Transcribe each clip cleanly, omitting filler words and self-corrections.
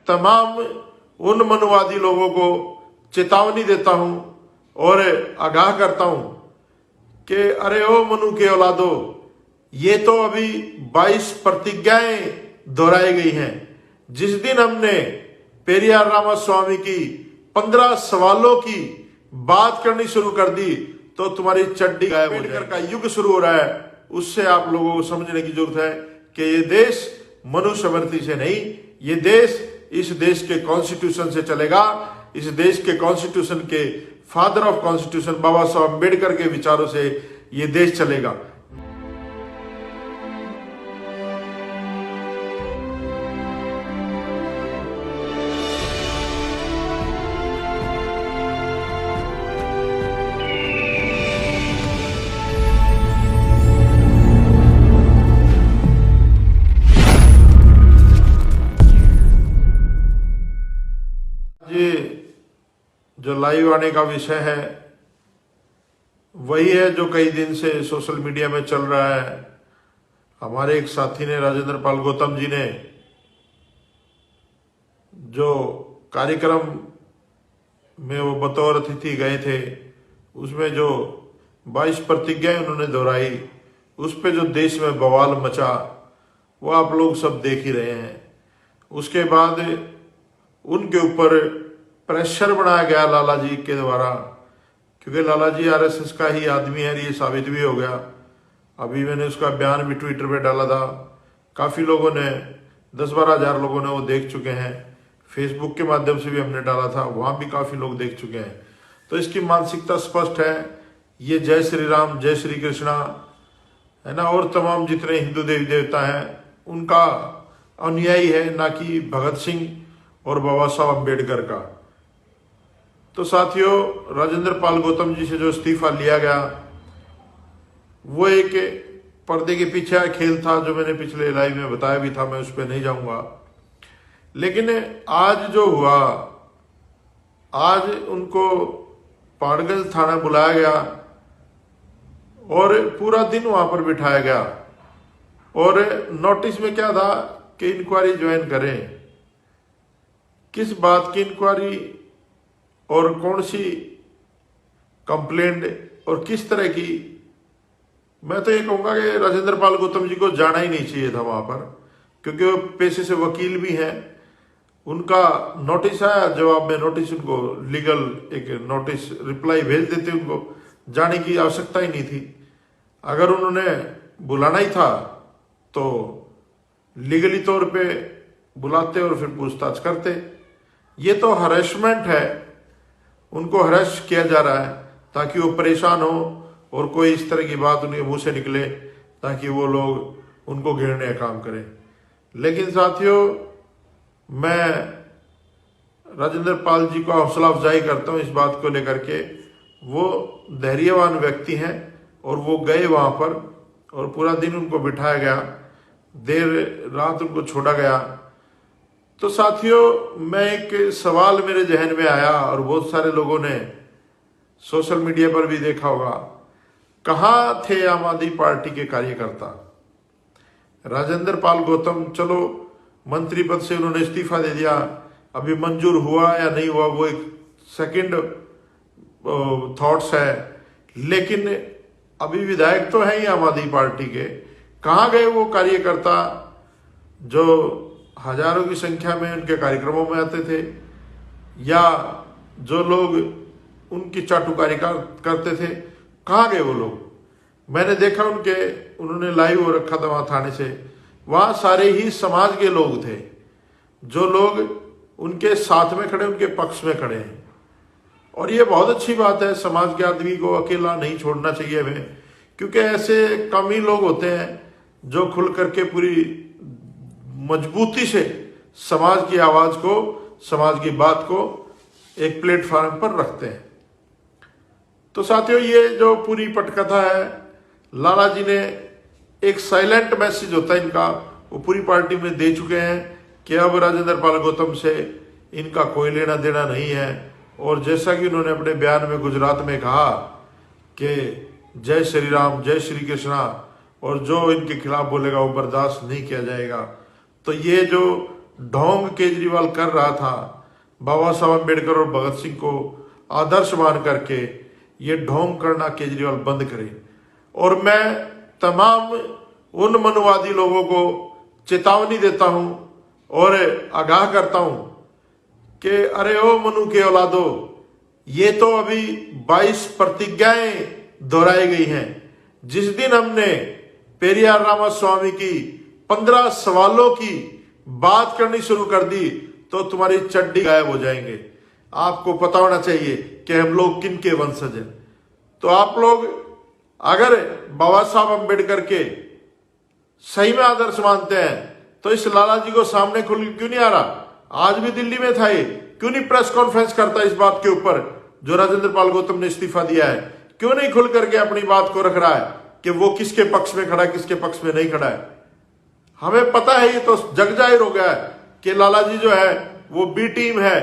तमाम उन मनुवादी लोगों को चेतावनी देता हूं और आगाह करता हूं कि अरे ओ मनु के औलादो, ये तो अभी 22 प्रतिज्ञाएं दोहराई गई हैं। जिस दिन हमने पेरियार रामास्वामी की 15 सवालों की बात करनी शुरू कर दी तो तुम्हारी चड्डी गायब हो जाएगी। का युग शुरू हो रहा है, उससे आप लोगों को समझने की जरूरत है कि ये देश मनुस्मृति से नहीं, ये देश इस देश के कॉन्स्टिट्यूशन से चलेगा। इस देश के कॉन्स्टिट्यूशन के फादर ऑफ कॉन्स्टिट्यूशन बाबा साहब अम्बेडकर के विचारों से ये देश चलेगा। जो लाइव आने का विषय है वही है जो कई दिन से सोशल मीडिया में चल रहा है। हमारे एक साथी ने, राजेंद्र पाल गौतम जी ने, जो कार्यक्रम में वो बतौर अतिथि गए थे, उसमें जो 22 प्रतिज्ञाएं उन्होंने दोहराई, उस पे जो देश में बवाल मचा वो आप लोग सब देख ही रहे हैं। उसके बाद उनके ऊपर प्रेशर बनाया गया लाला जी के द्वारा, क्योंकि लाला जी आरएसएस का ही आदमी है, ये साबित भी हो गया। अभी मैंने उसका बयान भी ट्विटर पे डाला था, काफ़ी लोगों ने, 10-12 हज़ार लोगों ने वो देख चुके हैं। फेसबुक के माध्यम से भी हमने डाला था, वहाँ भी काफ़ी लोग देख चुके हैं। तो इसकी मानसिकता स्पष्ट है, ये जय श्री राम, जय श्री कृष्णा है ना, और तमाम जितने हिंदू देवी देवता हैं उनका अनुयायी है, ना कि भगत सिंह और बाबा साहब अम्बेडकर का। तो साथियों, राजेंद्र पाल गौतम जी से जो इस्तीफा लिया गया वो एक पर्दे के पीछे खेल था, जो मैंने पिछले लाइव में बताया भी था, मैं उस पर नहीं जाऊंगा। लेकिन आज जो हुआ, आज उनको पाड़गंज थाना बुलाया गया और पूरा दिन वहां पर बिठाया गया और नोटिस में क्या था कि इंक्वायरी ज्वाइन करें। किस बात की इंक्वायरी और कौन सी कंप्लेंट और किस तरह की, मैं तो ये कहूँगा कि राजेंद्र पाल गौतम जी को जाना ही नहीं चाहिए था वहाँ पर, क्योंकि वो पेशे से वकील भी हैं। उनका नोटिस आया, जवाब में नोटिस, उनको लीगल एक नोटिस रिप्लाई भेज देते, उनको जाने की आवश्यकता ही नहीं थी। अगर उन्होंने बुलाना ही था तो लीगली तौर पे बुलाते और फिर पूछताछ करते। ये तो हरेसमेंट है, उनको हरेस किया जा रहा है ताकि वो परेशान हो और कोई इस तरह की बात उनके मुंह से निकले ताकि वो लोग उनको घेरने का काम करें। लेकिन साथियों, मैं राजेंद्र पाल जी को हौसला अफजाई करता हूं इस बात को लेकर के। वो धैर्यवान व्यक्ति हैं और वो गए वहां पर और पूरा दिन उनको बिठाया गया, देर रात उनको छोड़ा गया। तो साथियों, मैं एक सवाल मेरे जहन में आया और बहुत सारे लोगों ने सोशल मीडिया पर भी देखा होगा, कहाँ थे आम आदमी पार्टी के कार्यकर्ता? राजेंद्र पाल गौतम, चलो मंत्री पद से उन्होंने इस्तीफा दे दिया, अभी मंजूर हुआ या नहीं हुआ वो एक सेकंड थॉट्स है, लेकिन अभी विधायक तो है ही आम आदमी पार्टी के। कहाँ गए वो कार्यकर्ता जो हजारों की संख्या में उनके कार्यक्रमों में आते थे, या जो लोग उनकी चाटुकारी करते थे? कहाँ गए वो लोग? मैंने देखा उन्होंने लाइव हो रखा था वहां थाने से, वहां सारे ही समाज के लोग थे, जो लोग उनके साथ में खड़े, उनके पक्ष में खड़े हैं। और ये बहुत अच्छी बात है, समाज के आदमी को अकेला नहीं छोड़ना चाहिए हमें, क्योंकि ऐसे कम ही लोग होते हैं जो खुल करके पूरी मजबूती से समाज की आवाज को, समाज की बात को एक प्लेटफॉर्म पर रखते हैं। तो साथियों, ये जो पूरी पटकथा है, लाला जी ने एक साइलेंट मैसेज होता है इनका, वो पूरी पार्टी में दे चुके हैं कि अब राजेंद्र पाल गौतम से इनका कोई लेना देना नहीं है। और जैसा कि उन्होंने अपने बयान में गुजरात में कहा कि जय श्री राम, जय श्री कृष्णा, और जो इनके खिलाफ बोलेगा वो बर्दाश्त नहीं किया जाएगा। तो ये जो ढोंग केजरीवाल कर रहा था, बाबा साहब अम्बेडकर और भगत सिंह को आदर्श मान करके, ये ढोंग करना केजरीवाल बंद करे। और मैं तमाम उन मनुवादी लोगों को चेतावनी देता हूं और आगाह करता हूं कि अरे ओ मनु के औलादो, ये तो अभी 22 प्रतिज्ञाएं दोहराई गई हैं। जिस दिन हमने पेरियार रामास्वामी की 15 सवालों की बात करनी शुरू कर दी तो तुम्हारी चड्डी गायब हो जाएंगे। आपको पता होना चाहिए कि हम लोग किन के वंशज हैं। तो आप लोग अगर बाबा साहब अम्बेडकर के सही में आदर्श मानते हैं तो इस लाला जी को सामने खुल क्यों नहीं आ रहा? आज भी दिल्ली में था, ये क्यों नहीं प्रेस कॉन्फ्रेंस करता इस बात के ऊपर जो राजेंद्र पाल गौतम ने इस्तीफा दिया है? क्यों नहीं खुल करके अपनी बात को रख रहा है कि वो किसके पक्ष में खड़ा है, किसके पक्ष में नहीं खड़ा है? हमें पता है, ये तो जग जाहिर हो गया है कि लाला जी जो है वो बी टीम है।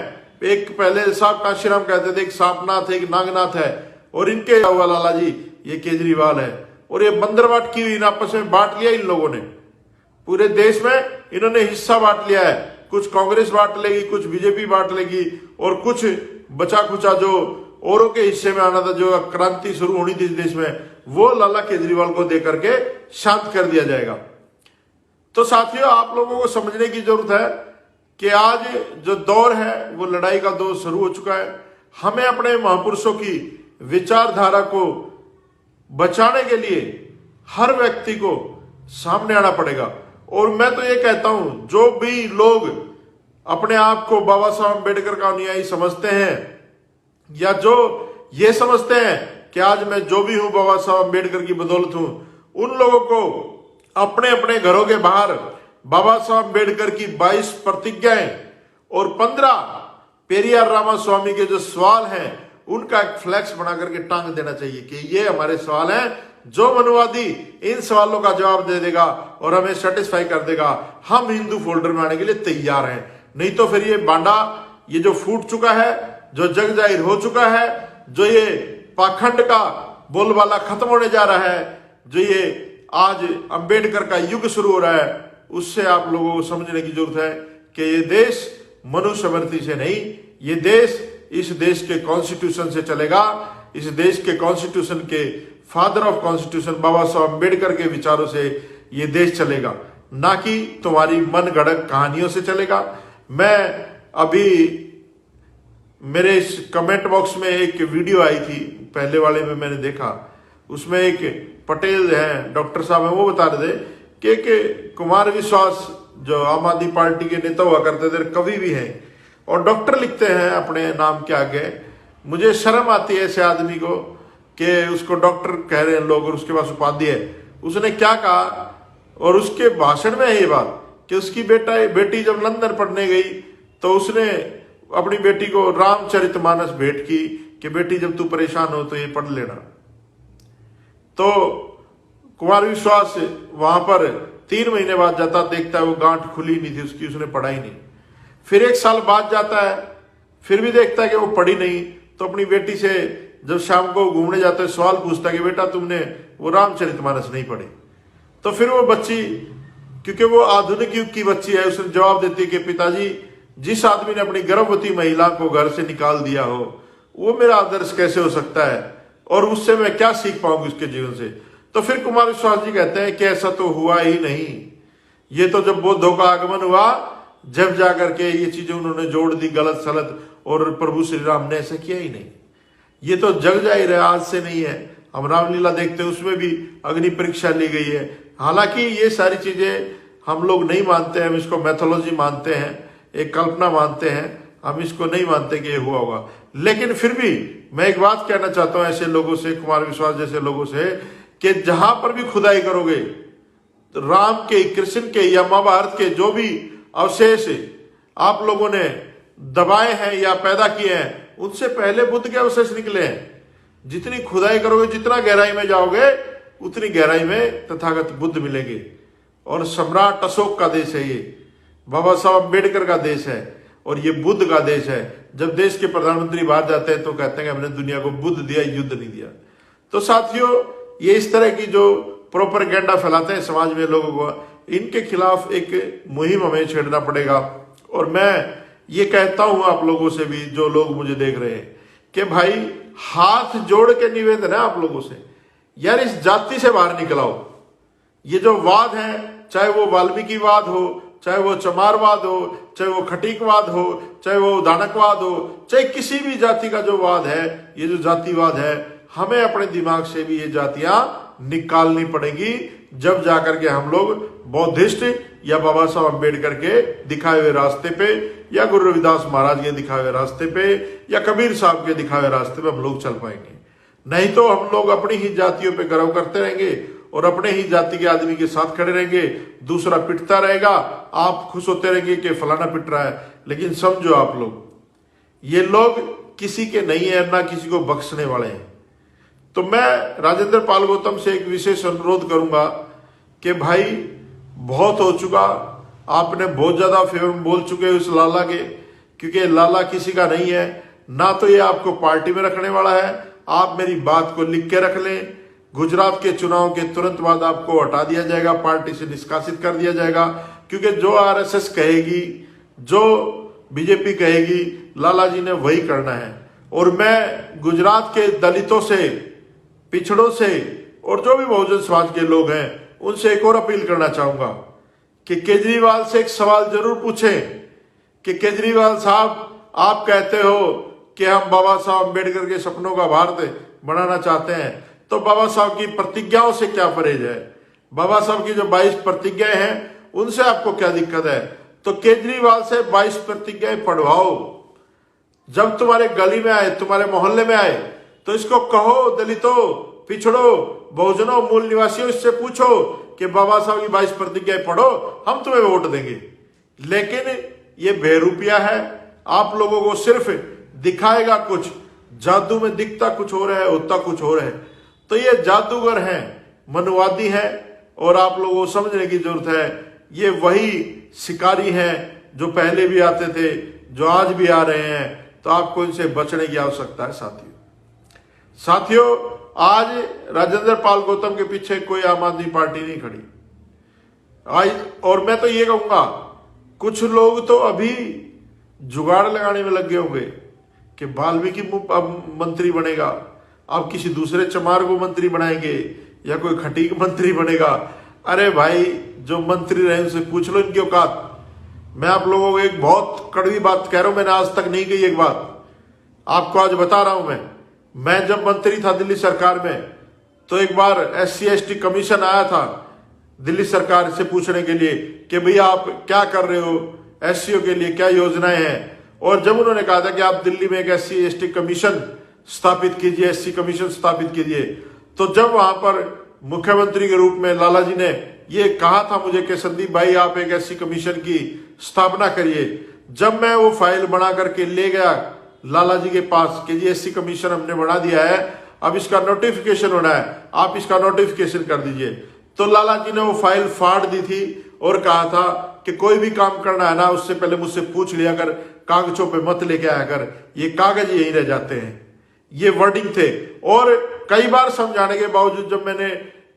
एक पहले साहब काशीराम कहते थे, एक सांपनाथ है, एक नागनाथ है, और इनके हुआ लाला जी ये केजरीवाल है। और ये बंदरवाट की इन आपस में बांट लिया इन लोगों ने, पूरे देश में इन्होंने हिस्सा बांट लिया है। कुछ कांग्रेस बांट लेगी, कुछ बीजेपी बांट लेगी, और कुछ बचा खुचा जो औरों के हिस्से में आना था, जो क्रांति शुरू होनी थी इस देश में, वो लाला केजरीवाल को देकर के शांत कर दिया जाएगा। तो साथियों, आप लोगों को समझने की जरूरत है कि आज जो दौर है वो लड़ाई का दौर शुरू हो चुका है। हमें अपने महापुरुषों की विचारधारा को बचाने के लिए हर व्यक्ति को सामने आना पड़ेगा। और मैं तो ये कहता हूं, जो भी लोग अपने आप को बाबा साहब अम्बेडकर का अनुयायी समझते हैं, या जो ये समझते हैं कि आज मैं जो भी हूं बाबा साहब अम्बेडकर की बदौलत हूं, उन लोगों को अपने अपने घरों के बाहर बाबा साहब अम्बेडकर की 22 प्रतिज्ञाएं और 15 पेरियार रामास्वामी के जो सवाल हैं उनका एक फ्लैक्स बना करके टांग देना चाहिए कि ये हमारे सवाल हैं। जो मनुवादी इन सवालों का जवाब दे देगा और हमें सेटिस्फाई कर देगा, हम हिंदू फोल्डर में आने के लिए तैयार हैं। नहीं तो फिर ये बांडा, ये जो फूट चुका है, जो जग जाहिर हो चुका है, जो ये पाखंड का बोलबाला खत्म होने जा रहा है, जो ये आज अंबेडकर का युग शुरू हो रहा है, उससे आप लोगों को समझने की जरूरत है कि ये देश मनुस्मृति से नहीं, ये देश इस देश के कॉन्स्टिट्यूशन से चलेगा। इस देश के कॉन्स्टिट्यूशन के फादर ऑफ कॉन्स्टिट्यूशन बाबा साहब अम्बेडकर के विचारों से ये देश चलेगा, ना कि तुम्हारी मन गढ़ंत कहानियों से चलेगा। मैं अभी मेरे इस कमेंट बॉक्स में एक वीडियो आई थी, पहले वाले में मैंने देखा, उसमें एक पटेल हैं, डॉक्टर साहब हैं, वो बता रहे थे कि कुमार विश्वास जो आम आदमी पार्टी के नेता हुआ करते थे, कवि भी हैं और डॉक्टर लिखते हैं अपने नाम के आगे। मुझे शर्म आती है ऐसे आदमी को कि उसको डॉक्टर कह रहे हैं लोग और उसके पास उपाधि है। उसने क्या कहा, और उसके भाषण में है ये बात कि उसकी बेटी जब लंदन पढ़ने गई तो उसने अपनी बेटी को रामचरितमानस भेंट की कि बेटी जब तू परेशान हो तो ये पढ़ लेना। तो कुमार विश्वास वहां पर 3 महीने बाद जाता, देखता है वो गांठ खुली नहीं थी उसकी, उसने पढ़ा ही नहीं। फिर 1 साल बाद जाता है, फिर भी देखता है कि वो पढ़ी नहीं। तो अपनी बेटी से जब शाम को घूमने जाता है सवाल पूछता है कि बेटा तुमने वो रामचरितमानस नहीं पढ़ी। तो फिर वो बच्ची, क्योंकि वो आधुनिक युग की बच्ची है, उसने जवाब देती है कि पिताजी, जिस आदमी ने अपनी गर्भवती महिला को घर से निकाल दिया हो वो मेरा आदर्श कैसे हो सकता है, और उससे मैं क्या सीख पाऊंगी उसके जीवन से। तो फिर कुमार विश्वास जी कहते हैं कि ऐसा तो हुआ ही नहीं, ये तो जब बुद्धों का आगमन हुआ जब जाकर के ये चीजें उन्होंने जोड़ दी गलत सलत, और प्रभु श्री राम ने ऐसा किया ही नहीं। ये तो जग जाहिर है, आज से नहीं है। हम रामलीला देखते हैं, उसमें भी अग्नि परीक्षा ली गई है। हालांकि ये सारी चीजें हम लोग नहीं मानते हैं, हम इसको मैथोलॉजी मानते हैं, एक कल्पना मानते हैं, हम इसको नहीं मानते कि ये हुआ होगा। लेकिन फिर भी मैं एक बात कहना चाहता हूं ऐसे लोगों से, कुमार विश्वास जैसे लोगों से, कि जहां पर भी खुदाई करोगे तो राम के, कृष्ण के या महाभारत के जो भी अवशेष आप लोगों ने दबाए हैं या पैदा किए हैं, उनसे पहले बुद्ध के अवशेष निकले हैं। जितनी खुदाई करोगे, जितना गहराई में जाओगे, उतनी गहराई में तथागत बुद्ध मिलेंगे। और सम्राट अशोक का देश है ये, बाबा साहब अम्बेडकर का देश है, और ये बुद्ध का देश है। जब देश के प्रधानमंत्री बाहर जाते हैं तो कहते हैं कि हमने दुनिया को बुद्ध दिया, युद्ध नहीं दिया। तो साथियों, ये इस तरह की जो प्रोपेगेंडा फैलाते हैं समाज में लोगों को, इनके खिलाफ एक मुहिम हमें छेड़ना पड़ेगा। और मैं ये कहता हूं आप लोगों से भी, जो लोग मुझे देख रहे हैं, कि भाई हाथ जोड़ के निवेदन है आप लोगों से, यार इस जाति से बाहर निकल आओ। ये जो वाद है, चाहे वो वाल्मीकिवाद हो, चाहे वो चमारवाद हो, चाहे वो खटीकवाद हो, चाहे वो दानकवाद हो, चाहे किसी भी जाति का जो वाद है, ये जो जातिवाद है, हमें अपने दिमाग से भी ये जातियां निकालनी पड़ेगी, जब जाकर के हम लोग बौद्धिस्ट या बाबा साहब अम्बेडकर के दिखाए हुए रास्ते पे, या गुरु रविदास महाराज के दिखाए हुए रास्ते पे, या कबीर साहब के दिखाए हुए रास्ते पे हम लोग चल पाएंगे। नहीं तो हम लोग अपनी ही जातियों पे गर्व करते रहेंगे और अपने ही जाति के आदमी के साथ खड़े रहेंगे, दूसरा पिटता रहेगा, आप खुश होते रहेंगे कि फलाना पिट रहा है। लेकिन समझो आप लोग, ये लोग किसी के नहीं है, ना किसी को बख्शने वाले हैं। तो मैं राजेंद्र पाल गौतम से एक विशेष अनुरोध करूंगा कि भाई बहुत हो चुका, आपने बहुत ज्यादा फेवर में बोल चुके उस लाला के, क्योंकि लाला किसी का नहीं है, ना तो ये आपको पार्टी में रखने वाला है। आप मेरी बात को लिख के रख लें, गुजरात के चुनाव के तुरंत बाद आपको हटा दिया जाएगा, पार्टी से निष्कासित कर दिया जाएगा, क्योंकि जो आरएसएस कहेगी, जो बीजेपी कहेगी, लाला जी ने वही करना है। और मैं गुजरात के दलितों से, पिछड़ों से और जो भी बहुजन समाज के लोग हैं, उनसे एक और अपील करना चाहूंगा कि केजरीवाल से एक सवाल जरूर पूछें कि केजरीवाल साहब, आप कहते हो कि हम बाबा साहब अम्बेडकर के सपनों का भारत बनाना चाहते हैं, तो बाबा साहब की प्रतिज्ञाओं से क्या परहेज है? बाबा साहब की जो 22 प्रतिज्ञाएं हैं, उनसे आपको क्या दिक्कत है? तो केजरीवाल से 22 प्रतिज्ञाएं पढ़वाओ। जब तुम्हारे गली में आए, तुम्हारे मोहल्ले में आए, तो इसको कहो, दलितों, पिछड़ो, बहुजनों, मूल निवासियों, इससे पूछो कि बाबा साहब की 22 प्रतिज्ञाएं पढ़ो, हम तुम्हें वोट देंगे। लेकिन ये बेरूपिया है, आप लोगों को सिर्फ दिखाएगा कुछ, जादू में दिखता कुछ हो रहा है, होता कुछ हो रहा है। तो ये जादूगर हैं, मनुवादी हैं, और आप लोगों को समझने की जरूरत है, ये वही शिकारी हैं जो पहले भी आते थे, जो आज भी आ रहे हैं। तो आपको इनसे बचने की आवश्यकता है साथियों। आज राजेंद्र पाल गौतम के पीछे कोई आम आदमी पार्टी नहीं खड़ी आज। और मैं तो ये कहूंगा, कुछ लोग तो अभी जुगाड़ लगाने में लगे होंगे कि वाल्मीकि मंत्री बनेगा, अब किसी दूसरे चमार को मंत्री बनाएंगे, या कोई खटीक मंत्री बनेगा। अरे भाई, जो मंत्री रहे उनसे पूछ लो इनकी औकात। मैं आप लोगों को एक बहुत कड़वी बात कह रहा हूं, मैंने आज तक नहीं कही एक बात, आपको आज बता रहा हूं। मैं जब मंत्री था दिल्ली सरकार में, तो एक बार SC/ST कमीशन आया था दिल्ली सरकार से पूछने के लिए कि भैया आप क्या कर रहे हो, SCO के लिए क्या योजनाएं हैं। और जब उन्होंने कहा था कि आप दिल्ली में एक SC/ST कमीशन स्थापित कीजिए, SC कमीशन स्थापित कीजिए, तो जब वहां पर मुख्यमंत्री के रूप में लाला जी ने ये कहा था मुझे कि संदीप भाई आप एक SC कमीशन की स्थापना करिए, जब मैं वो फाइल बना करके ले गया लाला जी के पास कि जी SC कमीशन हमने बना दिया है, अब इसका नोटिफिकेशन होना है, आप इसका नोटिफिकेशन कर दीजिए, तो लाला जी ने वो फाइल फाड़ दी थी और कहा था कि कोई भी काम करना है ना, उससे पहले मुझसे पूछ लिया कर, कागजों पे मत लेके आया कर, ये कागज यहीं रह जाते हैं। ये वर्डिंग थे। और कई बार समझाने के बावजूद जब मैंने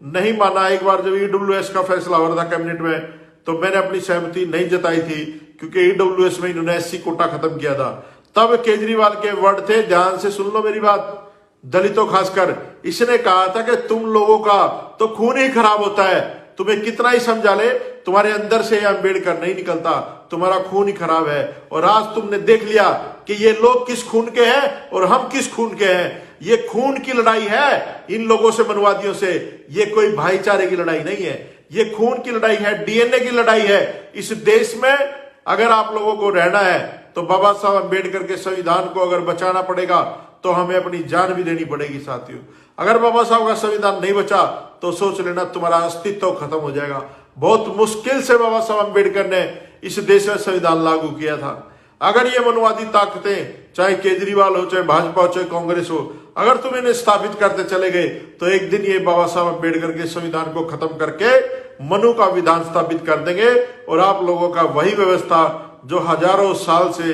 नहीं माना, एक बार जब EWS का फैसला हो रहा था कैबिनेट में, तो मैंने अपनी सहमति नहीं जताई थी, क्योंकि EWS में इन्होंने SC कोटा खत्म किया था। तब केजरीवाल के वर्ड थे, ध्यान से सुन लो मेरी बात, दलितों खासकर, इसने कहा था कि तुम लोगों का तो खून ही खराब होता है, तुम्हें कितना ही समझा ले, तुम्हारे अंदर से अम्बेडकर नहीं निकलता, तुम्हारा खून ही खराब है। और आज तुमने देख लिया कि ये लोग किस खून के हैं और हम किस खून के हैं। ये खून की लड़ाई है इन लोगों से, मनवादियों से। ये कोई भाईचारे की लड़ाई नहीं है, ये खून की लड़ाई है, DNA की लड़ाई है। इस देश में अगर आप लोगों को रहना है, तो बाबा साहब अम्बेडकर के संविधान को अगर बचाना पड़ेगा, तो हमें अपनी जान भी देनी पड़ेगी साथियों। अगर बाबा साहब का संविधान नहीं बचा, तो सोच लेना तुम्हारा अस्तित्व खत्म हो जाएगा। बहुत मुश्किल से बाबा साहब अम्बेडकर ने इस देश में संविधान लागू किया था। अगर ये मनवादी ताकतें, चाहे केजरीवाल हो, चाहे भाजपा हो, चाहे कांग्रेस हो, अगर तुम इन्हें स्थापित करते चले गए, तो एक दिन ये बाबा साहब अम्बेडकर के संविधान को खत्म करके मनु का विधान स्थापित कर देंगे। और आप लोगों का वही व्यवस्था जो हजारों साल से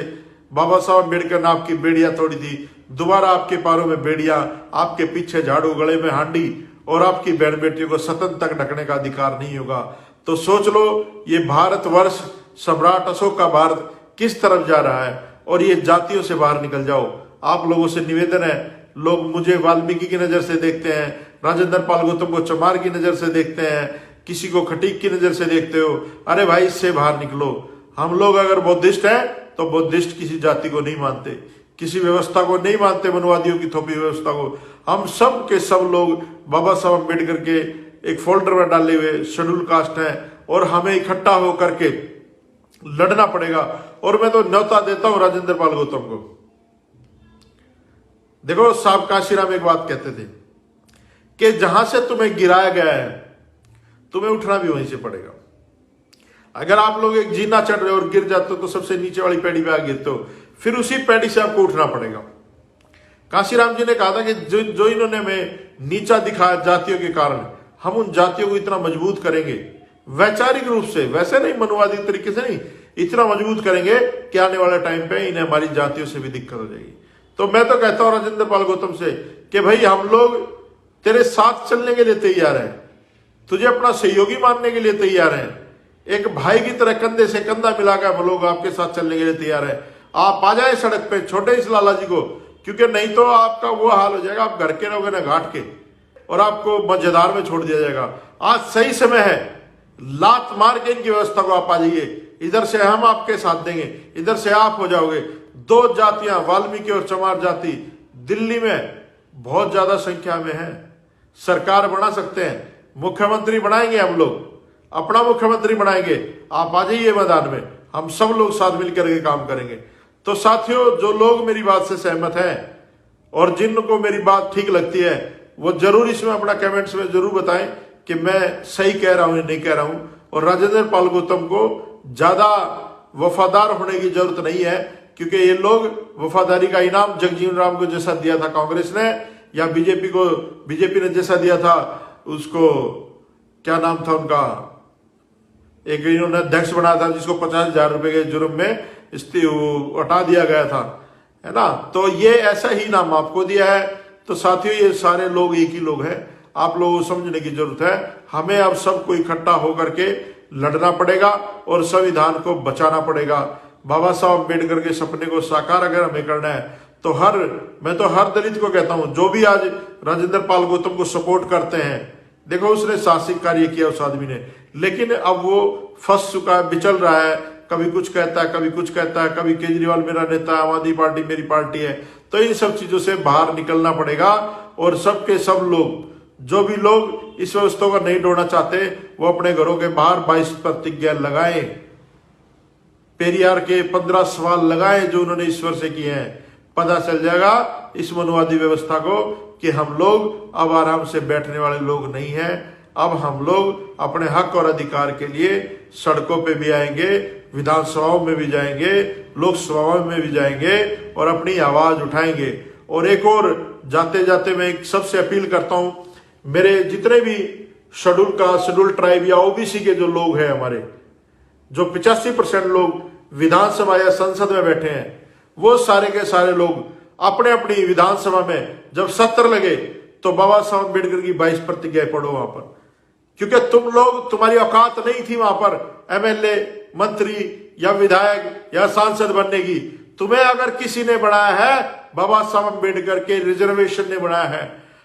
बाबा साहब अम्बेडकर ने आपकी बेड़ियां तोड़ी थी, दोबारा आपके पैरों में बेड़ियां, आपके पीछे झाड़ू, गले में हांडी, और आपकी बहन बेटियों को सतन तक ढकने का अधिकार नहीं होगा। तो सोच लो, ये भारतवर्ष सम्राट अशोक का भारत किस तरफ जा रहा है, और ये जातियों से बाहर निकल जाओ। आप लोगों से निवेदन है, लोग मुझे वाल्मीकि की नजर से देखते हैं, राजेंद्र पाल गौतम को चमार की नजर से देखते हैं, किसी को खटीक की नजर से देखते हो। अरे भाई, इससे बाहर निकलो। हम लोग अगर बौद्धिस्ट हैं तो बौद्धिस्ट किसी जाति को नहीं मानते, किसी व्यवस्था को नहीं मानते, मनवादियों की थोपी व्यवस्था को। हम सब के सब लोग बाबा साहब अम्बेडकर के एक फोल्डर में डाले हुए शेड्यूल कास्ट हैं, और हमें इकट्ठा होकर के लड़ना पड़ेगा। और मैं तो न्योता देता हूं राजेंद्र पाल गौतम को। देखो, साहब काशीराम एक बात कहते थे कि जहां से तुम्हें गिराया गया है तुम्हें उठना भी वहीं से पड़ेगा। अगर आप लोग एक जीना चढ़ रहे हो और गिर जाते हो तो सबसे नीचे वाली पैड़ी पे आ गिरते हो, फिर उसी पैड़ी से आपको उठना पड़ेगा। काशीराम जी ने कहा था कि जो इन्होंने हमें नीचा दिखाया जातियों के कारण, हम उन जातियों को इतना मजबूत करेंगे वैचारिक रूप से, वैसे नहीं मनवादी तरीके से नहीं, इतना मजबूत करेंगे कि आने वाले टाइम पे इन्हें हमारी जातियों से भी दिक्कत हो जाएगी। तो मैं तो कहता हूं राजेंद्र पाल गौतम से कि भाई, हम लोग तेरे साथ चलने के लिए तैयार हैं, तुझे अपना सहयोगी मानने के लिए तैयार हैं, एक भाई की तरह कंधे से कंधा मिलाकर हम लोग आपके साथ चलने के लिए तैयार है। आप आ जाए सड़क पे, छोटे इस लाला जी को, क्योंकि नहीं तो आपका वो हाल हो जाएगा, आप घर के रहोगे ना घाट के, और आपको मजेदार में छोड़ दिया जाएगा। आज सही समय है, लात मार के इनकी व्यवस्था को आप आ जाइए। इधर से हम आपके साथ देंगे, इधर से आप हो जाओगे। दो जातियां, वाल्मीकि और चमार जाति, दिल्ली में बहुत ज्यादा संख्या में है। सरकार बना सकते हैं, मुख्यमंत्री बनाएंगे, हम लोग अपना मुख्यमंत्री बनाएंगे। आप आ जाइए मैदान में, हम सब लोग साथ मिलकर के काम करेंगे। तो साथियों, जो लोग मेरी बात से सहमत हैं और जिनको मेरी बात ठीक लगती है, वो जरूर इसमें अपना कमेंट्स में जरूर बताएं कि मैं सही कह रहा हूं या नहीं कह रहा हूं। और राजेंद्र पाल गौतम को ज्यादा वफादार होने की जरूरत नहीं है, क्योंकि ये लोग वफादारी का इनाम जगजीवन राम को जैसा दिया था कांग्रेस ने, या बीजेपी ने जैसा दिया था उसको, क्या नाम था उनका, एक इन्होंने अध्यक्ष बनाया था जिसको 50,000 रुपए के जुर्म में हटा दिया गया था, है ना। तो ये ऐसा ही नाम आपको दिया है। तो साथियों, ये सारे लोग एक ही लोग हैं, आप लोगों को समझने की जरूरत है। हमें अब सबको इकट्ठा होकर के लड़ना पड़ेगा और संविधान को बचाना पड़ेगा। बाबा साहब अम्बेडकर के सपने को साकार अगर हमें करना है तो मैं तो हर दलित को कहता हूं, जो भी आज राजेंद्र पाल गौतम को सपोर्ट करते हैं, देखो उसने साहसिक कार्य किया उस आदमी ने, लेकिन अब वो फंस चुका है, बिचल रहा है, कभी कुछ कहता है, कभी कुछ कहता है, कभी केजरीवाल मेरा नेता है, आम आदमी पार्टी मेरी पार्टी है। तो इन सब चीजों से बाहर निकलना पड़ेगा, और सबके सब लोग, जो भी लोग इस व्यवस्था को नहीं तोड़ना चाहते, वो अपने घरों के बाहर 22 प्रतिज्ञा लगाएं, पेरियार के 15 सवाल लगाएं जो उन्होंने ईश्वर से किए हैं। पता चल जाएगा इस मनवादी व्यवस्था को कि हम लोग अब आराम से बैठने वाले लोग नहीं हैं। अब हम लोग अपने हक और अधिकार के लिए सड़कों पे भी आएंगे, विधानसभाओं में भी जाएंगे, लोकसभाओं में भी जाएंगे और अपनी आवाज उठाएंगे। और एक और जाते जाते मैं एक सबसे अपील करता हूं, मेरे जितने भी शेड्यूल ट्राइब या ओबीसी के जो लोग हैं, हमारे जो 85% लोग विधानसभा या संसद में बैठे हैं, वो सारे के सारे लोग अपने अपनी विधानसभा में जब सत्र लगे तो बाबा साहब अम्बेडकर की 22 प्रतिज्ञाएं पढ़ो वहां पर, क्योंकि तुम लोग, तुम्हारी औकात नहीं थी वहां पर एमएलए, मंत्री या विधायक या सांसद बनने की। तुम्हें अगर किसी ने बनाया है, बाबा साहब अम्बेडकर के रिजर्वेशन ने बनाया है।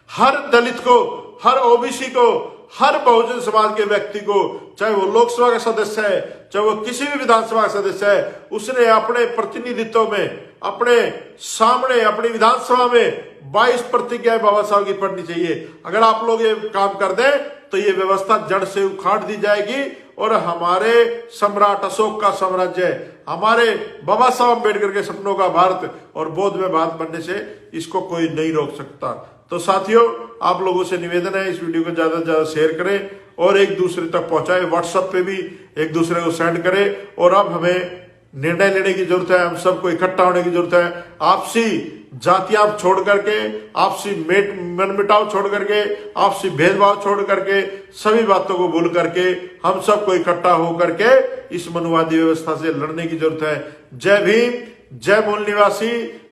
हर दलित को, हर ओबीसी को, हर बहुजन समाज के व्यक्ति को, चाहे वो लोकसभा का सदस्य है, चाहे वो किसी भी विधानसभा का सदस्य है, उसने अपने प्रतिनिधित्व में, अपने सामने, अपनी विधानसभा में 22 प्रतिज्ञाएं बाबा साहब की पढ़नी चाहिए। अगर आप लोग ये काम कर दें तो ये व्यवस्था जड़ से उखाड़ दी जाएगी और हमारे सम्राट अशोक का साम्राज्य, हमारे बाबा साहब अम्बेडकर के सपनों का भारत और बौद्ध में भारत बनने से इसको कोई नहीं रोक सकता। तो साथियों, आप लोगों से निवेदन है, इस वीडियो को ज्यादा से ज्यादा शेयर करें और एक दूसरे तक पहुंचाएं। व्हाट्सएप पे भी एक दूसरे को सेंड करें। और अब हमें निर्णय लेने की जरूरत है, हम सबको इकट्ठा होने की जरूरत है। आपसी जातियां छोड़ करके, आपसी मनमुटाव छोड़ करके, आपसी भेदभाव छोड़ करके, सभी बातों को भूल करके हम सबको इकट्ठा होकर के इस मनुवादी व्यवस्था से लड़ने की जरूरत है। जय भीम, जय मूल निवासी,